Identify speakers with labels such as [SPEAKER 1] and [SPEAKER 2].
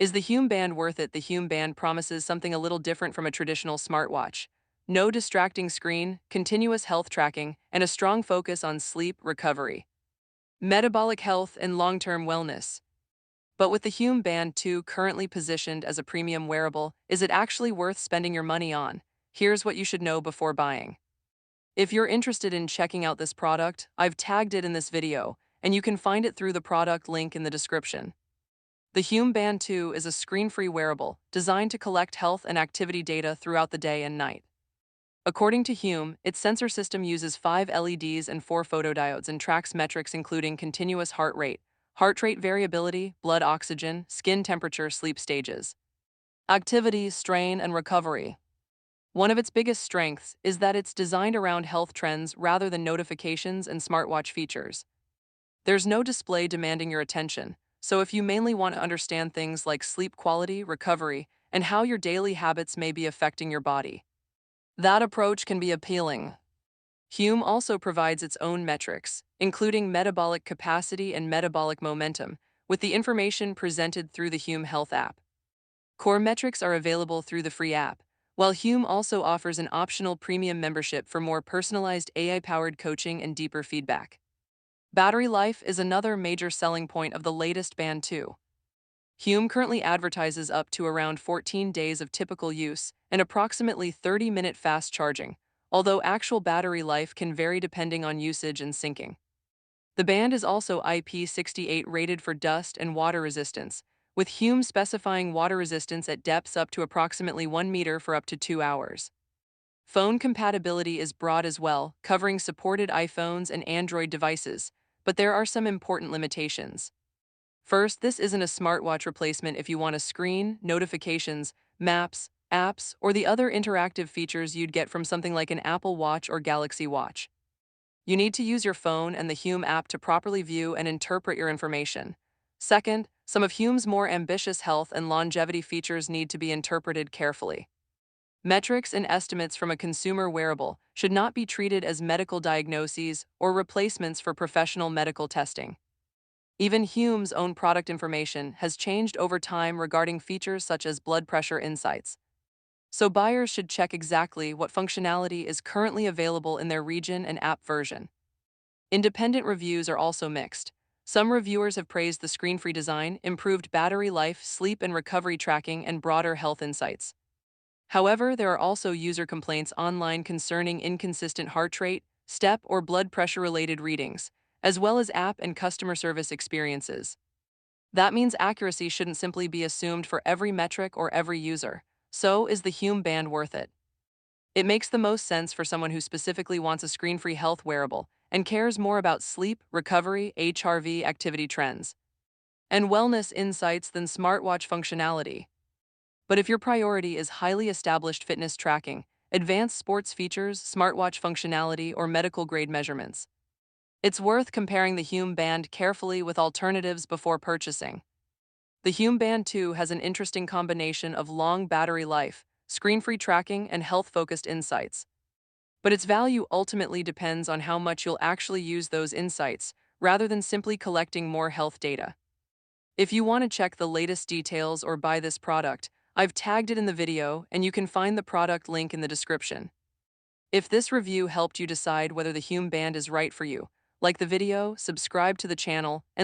[SPEAKER 1] Is the Hume Band worth it? The Hume Band promises something a little different from a traditional smartwatch. No distracting screen, continuous health tracking, and a strong focus on sleep, recovery, metabolic health, and long-term wellness. But with the Hume Band 2 currently positioned as a premium wearable, is it actually worth spending your money on? Here's what you should know before buying. If you're interested in checking out this product, I've tagged it in this video, and you can find it through the product link in the description. The Hume Band 2 is a screen-free wearable designed to collect health and activity data throughout the day and night. According to Hume, its sensor system uses 5 LEDs and 4 photodiodes and tracks metrics including continuous heart rate variability, blood oxygen, skin temperature, sleep stages, activity, strain, and recovery. One of its biggest strengths is that it's designed around health trends rather than notifications and smartwatch features. There's no display demanding your attention, so if you mainly want to understand things like sleep quality, recovery, and how your daily habits may be affecting your body, that approach can be appealing. Hume also provides its own metrics, including metabolic capacity and metabolic momentum, with the information presented through the Hume Health app. Core metrics are available through the free app, while Hume also offers an optional premium membership for more personalized AI-powered coaching and deeper feedback. Battery life is another major selling point of the latest Band 2. Hume currently advertises up to around 14 days of typical use and approximately 30-minute fast charging, although actual battery life can vary depending on usage and syncing. The band is also IP68 rated for dust and water resistance, with Hume specifying water resistance at depths up to approximately 1 meter for up to 2 hours. Phone compatibility is broad as well, covering supported iPhones and Android devices, but there are some important limitations. First, this isn't a smartwatch replacement if you want a screen, notifications, maps, apps, or the other interactive features you'd get from something like an Apple Watch or Galaxy Watch. You need to use your phone and the Hume app to properly view and interpret your information. Second, some of Hume's more ambitious health and longevity features need to be interpreted carefully. Metrics and estimates from a consumer wearable should not be treated as medical diagnoses or replacements for professional medical testing. Even Hume's own product information has changed over time regarding features such as blood pressure insights. So buyers should check exactly what functionality is currently available in their region and app version. Independent reviews are also mixed. Some reviewers have praised the screen-free design, improved battery life, sleep and recovery tracking, and broader health insights. However, there are also user complaints online concerning inconsistent heart rate, step, or blood pressure-related readings, as well as app and customer service experiences. That means accuracy shouldn't simply be assumed for every metric or every user. So, is the Hume Band worth it? It makes the most sense for someone who specifically wants a screen-free health wearable and cares more about sleep, recovery, HRV activity trends, and wellness insights than smartwatch functionality. But if your priority is highly established fitness tracking, advanced sports features, smartwatch functionality, or medical-grade measurements, it's worth comparing the Hume Band carefully with alternatives before purchasing. The Hume Band 2 has an interesting combination of long battery life, screen-free tracking, and health-focused insights. But its value ultimately depends on how much you'll actually use those insights, rather than simply collecting more health data. If you want to check the latest details or buy this product, I've tagged it in the video, and you can find the product link in the description. If this review helped you decide whether the Hume Band is right for you, like the video, subscribe to the channel, and